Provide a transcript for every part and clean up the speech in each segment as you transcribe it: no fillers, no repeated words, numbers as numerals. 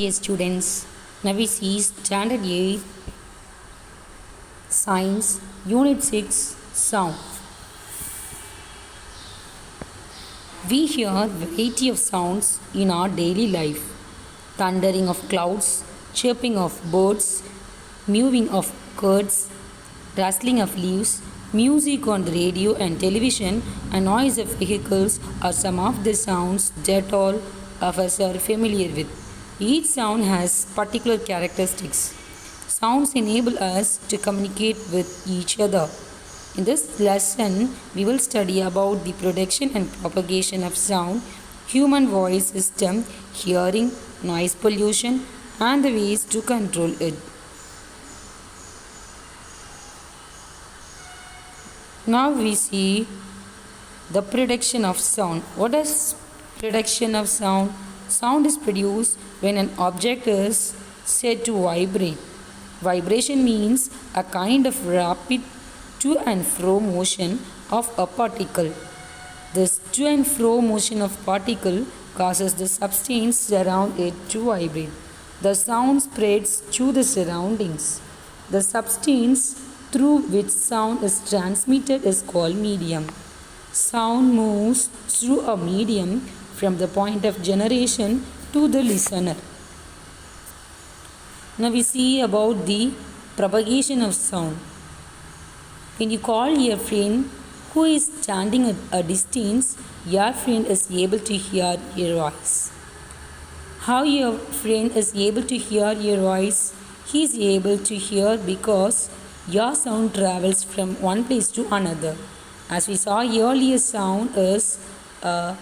Dear students, now we see Standard 8 Science Unit 6 Sound. We hear variety of sounds in our daily life. Thundering of clouds, chirping of birds, mewing of birds, rustling of leaves, music on the radio and television, and noise of vehicles are some of the sounds that all of us are familiar with. Each sound has particular characteristics. Sounds enable us to communicate with each other. In this lesson, we will study about the production and propagation of sound, human voice system, hearing, noise pollution, and the ways to control it. Now we see the production of sound. What is production of sound? Sound is produced when an object is set to vibrate. Vibration means a kind of rapid to and fro motion of a particle. This to and fro motion of particle causes the substance around it to vibrate. The sound spreads through the surroundings. The substance through which sound is transmitted is called medium. Sound moves through a medium from the point of generation to the listener. Now we see about the propagation of sound. When you call your friend who is standing at a distance, your friend is able to hear your voice. How your friend is able to hear your voice? He is able to hear because your sound travels from one place to another. As we saw earlier, sound is a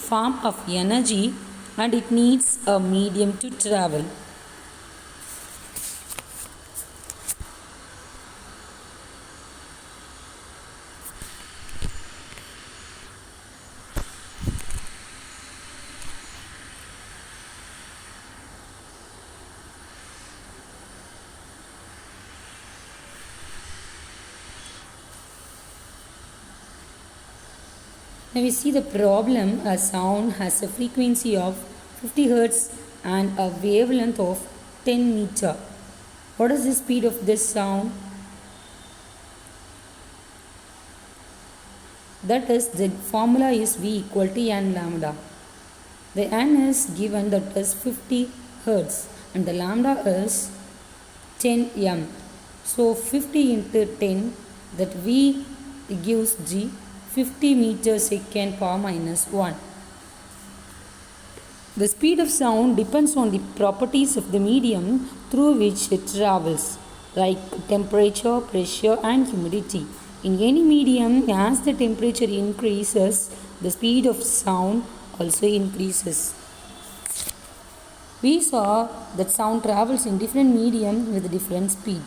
form of energy and it needs a medium to travel. Now we see the problem. A sound has a frequency of 50 Hz and a wavelength of 10 meter. What is the speed of this sound? That is, the formula is V equal to n lambda. The n is given, that is 50 Hz, and the lambda is 10 m. So 50 into 10, that V gives G 50 meters second power minus 1. The speed of sound depends on the properties of the medium through which it travels, like temperature, pressure, and humidity. In any medium, as the temperature increases, the speed of sound also increases. We saw that sound travels in different medium with different speed.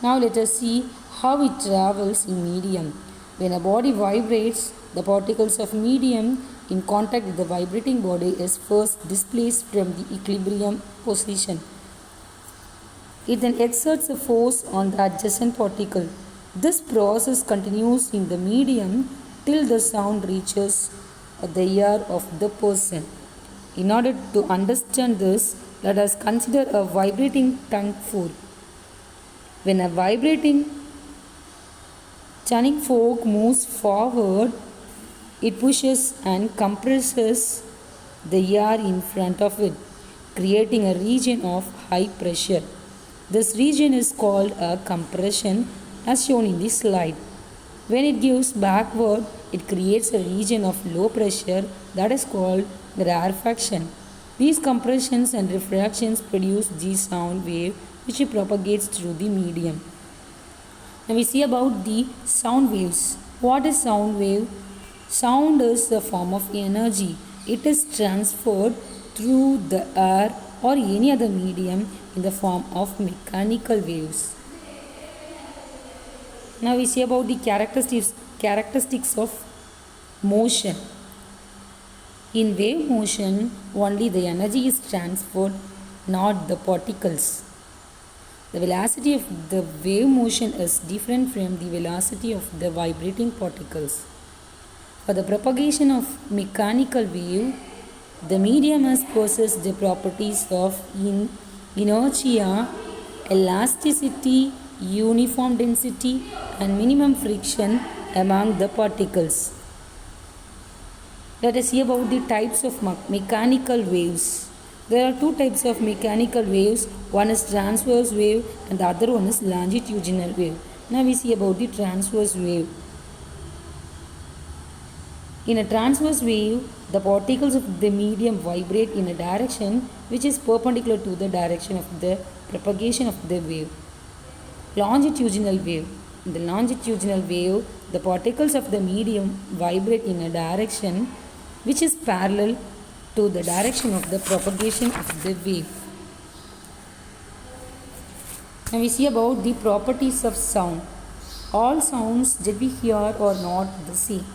Now let us see how it travels in medium. When a body vibrates, the particles of medium in contact with the vibrating body is first displaced from the equilibrium position. It then exerts a force on the adjacent particle. This process continues in the medium till the sound reaches the ear of the person. In order to understand this, let us consider a vibrating tongue fork. When a vibrating tuning fork moves forward, it pushes and compresses the air in front of it, creating a region of high pressure. This region is called a compression, as shown in this slide. When it gives backward, it creates a region of low pressure that is called rarefaction. These compressions and refractions produce the sound wave which propagates through the medium. Now we see about the sound waves. What is sound wave? Sound is a form of energy. It is transferred through the air or any other medium in the form of mechanical waves. Now we see about the characteristics of motion. In wave motion, only the energy is transferred, not the particles. The velocity of the wave motion is different from the velocity of the vibrating particles. For the propagation of mechanical wave, The medium must possess the properties of inertia, elasticity, uniform density, and minimum friction among the particles. Let us see about the types of mechanical waves. There are two types of mechanical waves. One is transverse wave and the other one is longitudinal wave. Now we see about the transverse wave. In a transverse wave, the particles of the medium vibrate in a direction which is perpendicular to the direction of the propagation of the wave. Longitudinal wave. In the longitudinal wave, the particles of the medium vibrate in a direction which is parallel to the direction of the propagation of the wave. Now we see about the properties of sound. All sounds that we hear are not the same.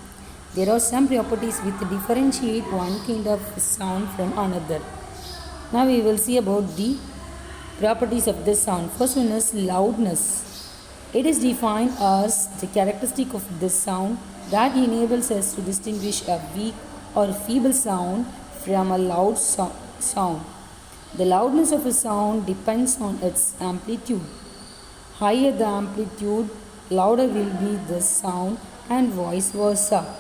There are some properties which differentiate one kind of sound from another. Now we will see about the properties of the sound. First one is loudness. It is defined as the characteristic of the sound that enables us to distinguish a weak or feeble sound from a loud sound. The loudness of a sound depends on its amplitude. Higher the amplitude, louder will be the sound and vice versa.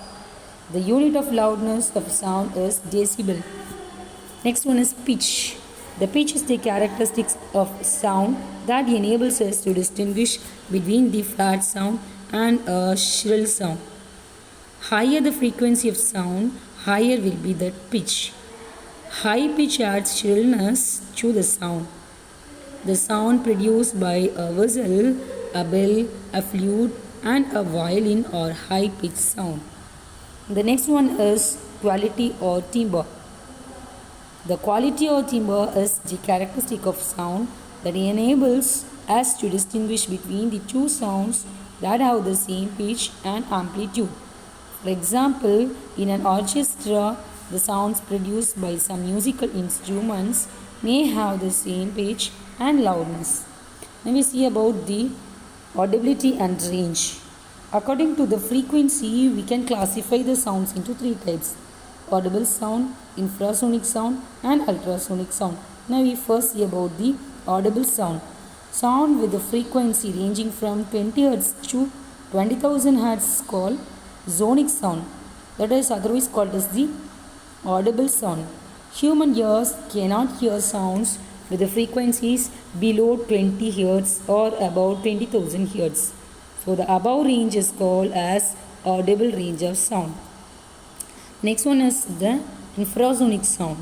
The unit of loudness of sound is decibel. Next one is pitch. The pitch is the characteristics of sound that enables us to distinguish between the flat sound and a shrill sound. Higher the frequency of sound, higher will be the pitch. High pitch adds shrillness to the sound. The sound produced by a whistle, a bell, a flute, and a violin are high pitched sound. The next one is quality or timbre. The quality or timbre is the characteristic of sound that enables us to distinguish between the two sounds that have the same pitch and amplitude. For example, in an orchestra, the sounds produced by some musical instruments may have the same pitch and loudness. Now we see about the audibility and range. According to the frequency, we can classify the sounds into three types: audible sound, infrasonic sound, and ultrasonic sound. Now we first see about the audible sound. Sound with a frequency ranging from 20 Hz to 20,000 Hz is called sonic sound. That is otherwise called as the audible sound. Human ears cannot hear sounds with the frequencies below 20 Hz or above 20,000 Hz. So the above range is called as audible range of sound. Next one is the infrasonic sound.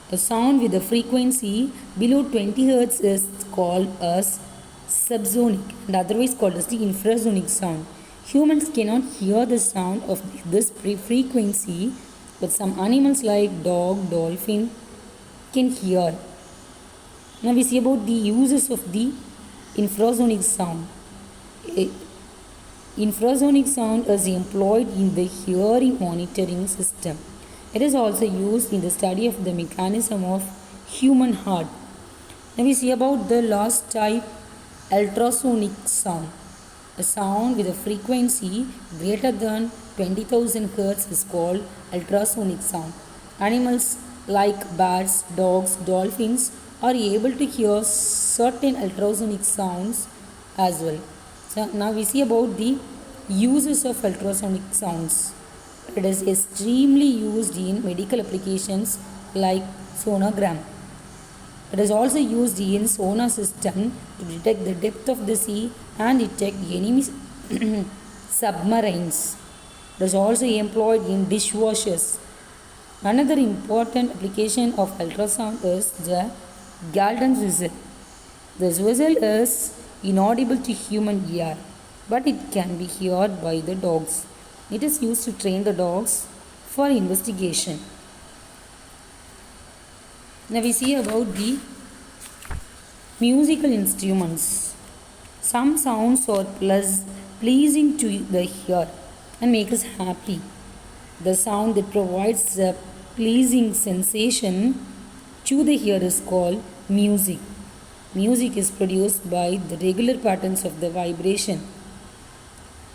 A sound with a frequency below 20 Hz is called as subsonic and otherwise called as the infrasonic sound. Humans cannot hear the sound of this frequency, but some animals like dog, dolphin can hear. Now we see about the uses of the infrasonic sound. Infrasonic sound is employed in the hearing monitoring system. It is also used in the study of the mechanism of human heart. Now we see about the last type, ultrasonic sound. A sound with a frequency greater than 20,000 Hz is called ultrasonic sound. Animals like bats, dogs, dolphins are able to hear certain ultrasonic sounds as well. So now we see about the uses of ultrasonic sounds. It is extremely used in medical applications like sonogram. It is also used in sonar system to detect the depth of the sea and detect enemy submarines. It is also employed in dishwashers. Another important application of ultrasound is the Galton's whistle. This whistle is inaudible to human ear, but it can be heard by the dogs. It is used to train the dogs for investigation. Now we see about the musical instruments. Some sounds are pleasing to the ear and make us happy. The sound that provides a pleasing sensation to the ear is called music. Music is produced by the regular patterns of the vibration.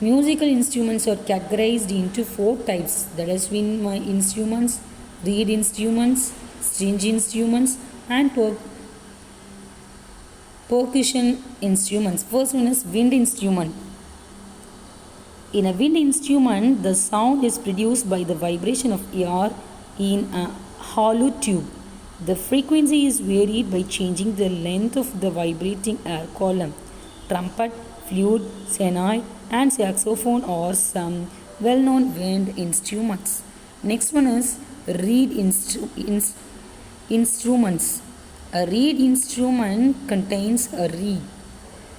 Musical instruments are categorized into four types, that is wind instruments, reed instruments, string instruments, and percussion instruments. First one is wind instrument. In a wind instrument, the sound is produced by the vibration of air in a hollow tube. The frequency is varied by changing the length of the vibrating air column. Trumpet, flute, senai, and saxophone are some well-known wind instruments. Next one is reed instruments. A reed instrument contains a reed.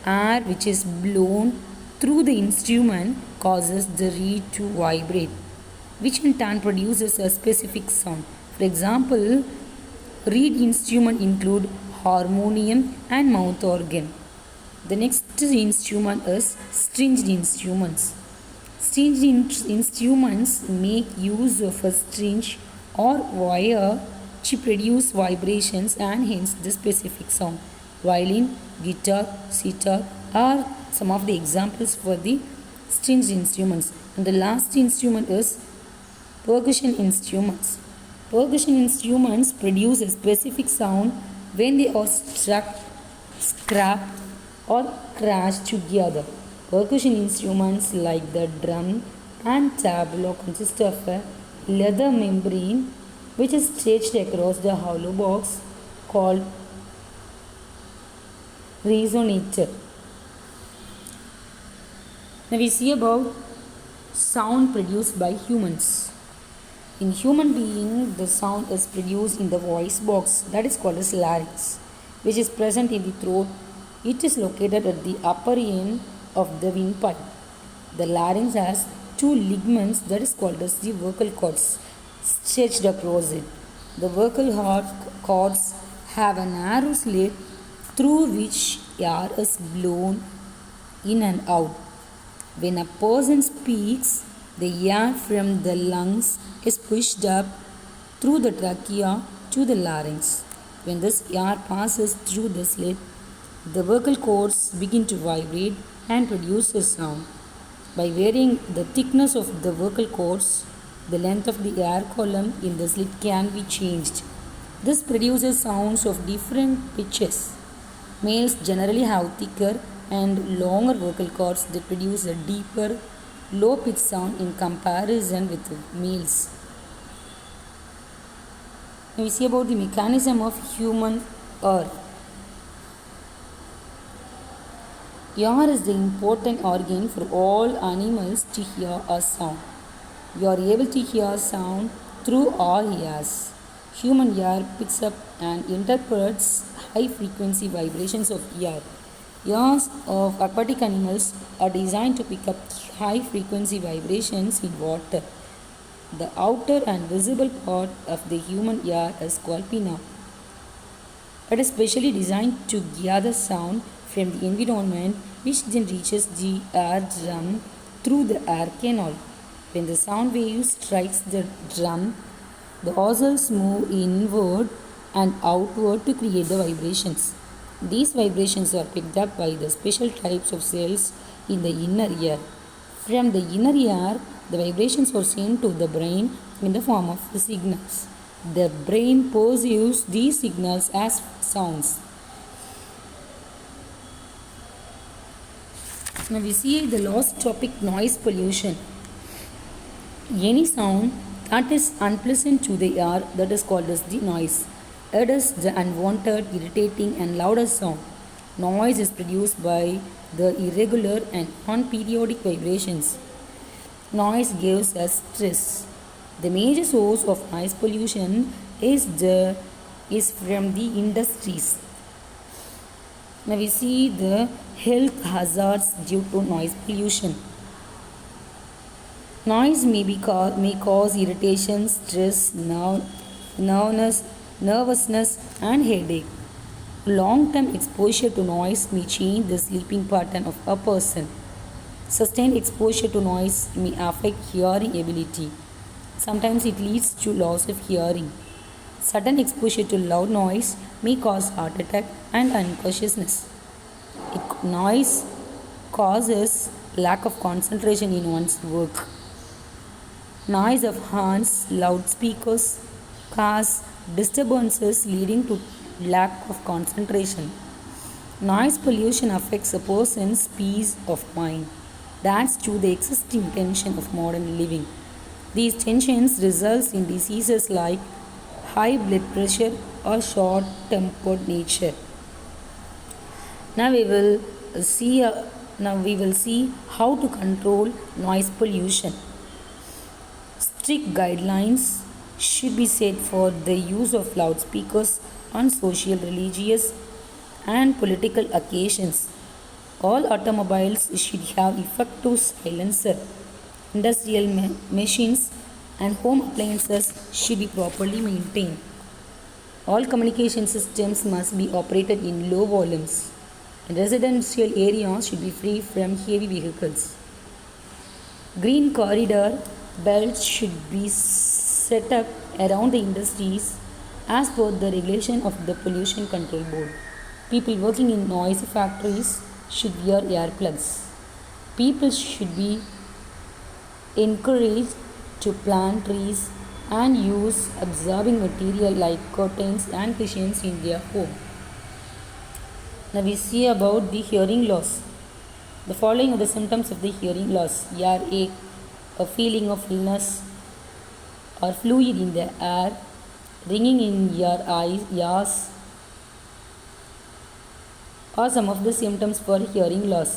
Air which is blown through the instrument causes the reed to vibrate, which in turn produces a specific sound. For example, reed instruments include harmonium and mouth organ. The next instrument is stringed instruments. Stringed instruments make use of a string or wire to produce vibrations and hence the specific sound. Violin, guitar, sitar are some of the examples for the stringed instruments. And the last instrument is percussion instruments. Percussion instruments produce a specific sound when they are struck, scraped, or crashed together. Percussion instruments like the drum and tabla consist of a leather membrane which is stretched across the hollow box called resonator. Now we see about sound produced by humans. In human being, the sound is produced in the voice box that is called as larynx, which is present in the throat. It is located at the upper end of the windpipe. The larynx has two ligaments that is called as the vocal cords stretched across it. The vocal cords have a narrow slit through which air is blown in and out. When a person speaks, the air from the lungs is pushed up through the trachea to the larynx. When this air passes through the slit, the vocal cords begin to vibrate and produce a sound. By varying the thickness of the vocal cords, the length of the air column in the slit can be changed. This produces sounds of different pitches. Males generally have thicker and longer vocal cords that produce a deeper, low-pitched sound in comparison with males. Now we see about the mechanism of human ear. Ear is the important organ for all animals to hear a sound. We are able to hear sound through our ears. Human ear picks up and interprets high-frequency vibrations of air. Ears of aquatic animals are designed to pick up high-frequency vibrations in water. The outer and visible part of the human ear is called pinna. It is specially designed to gather sound from the environment, which then reaches the eardrum through the ear canal. When the sound wave strikes the drum, the nostrils move inward and outward to create the vibrations. These vibrations are picked up by the special types of cells in the inner ear. From the inner ear, the vibrations are sent to the brain in the form of signals. The brain perceives these signals as sounds. Now we see the last topic, noise pollution. Any sound that is unpleasant to the ear, that is called as the noise. It is the unwanted, irritating and louder sound. Noise is produced by the irregular and non-periodic vibrations. Noise gives us stress. The major source of noise pollution is from the industries. Now we see the health hazards due to noise pollution. Noise may cause irritation, stress, nervousness and headache. Long-term exposure to noise may change the sleeping pattern of a person. Sustained exposure to noise may affect hearing ability. Sometimes it leads to loss of hearing. Sudden exposure to loud noise may cause heart attack and unconsciousness. Noise causes lack of concentration in one's work. Noise of horns, loudspeakers, cause disturbances leading to lack of concentration. Noise pollution affects a person's peace of mind. That's to the existing tension of modern living. These tensions result in diseases like high blood pressure or short-tempered nature. Now we will see now we will see how to control noise pollution. Strict guidelines should be set for the use of loudspeakers on social, religious, and political occasions. All automobiles should have effective silencer. Industrial machines and home appliances should be properly maintained. All communication systems must be operated in low volumes. Residential areas should be free from heavy vehicles. Green corridor belts should be set up around the industries as per the regulation of the Pollution Control Board. People working in noisy factories should wear earplugs. People should be encouraged to plant trees and use absorbing material like curtains and cushions in their home. Now we see about the hearing loss. The following are the symptoms of the hearing loss: earache, a feeling of illness or fluid in the air, ringing in your ears, are some of the symptoms for hearing loss.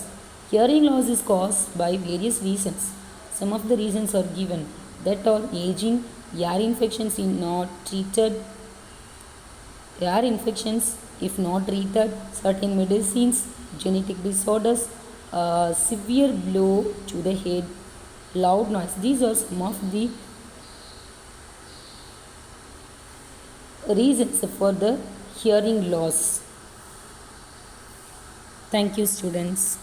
Hearing loss is caused by various reasons. Some of the reasons are given, that are aging, ear infections if not treated, certain medicines, genetic disorders, severe blow to the head, loud noise. These are some of the reasons for the hearing loss. Thank you, students.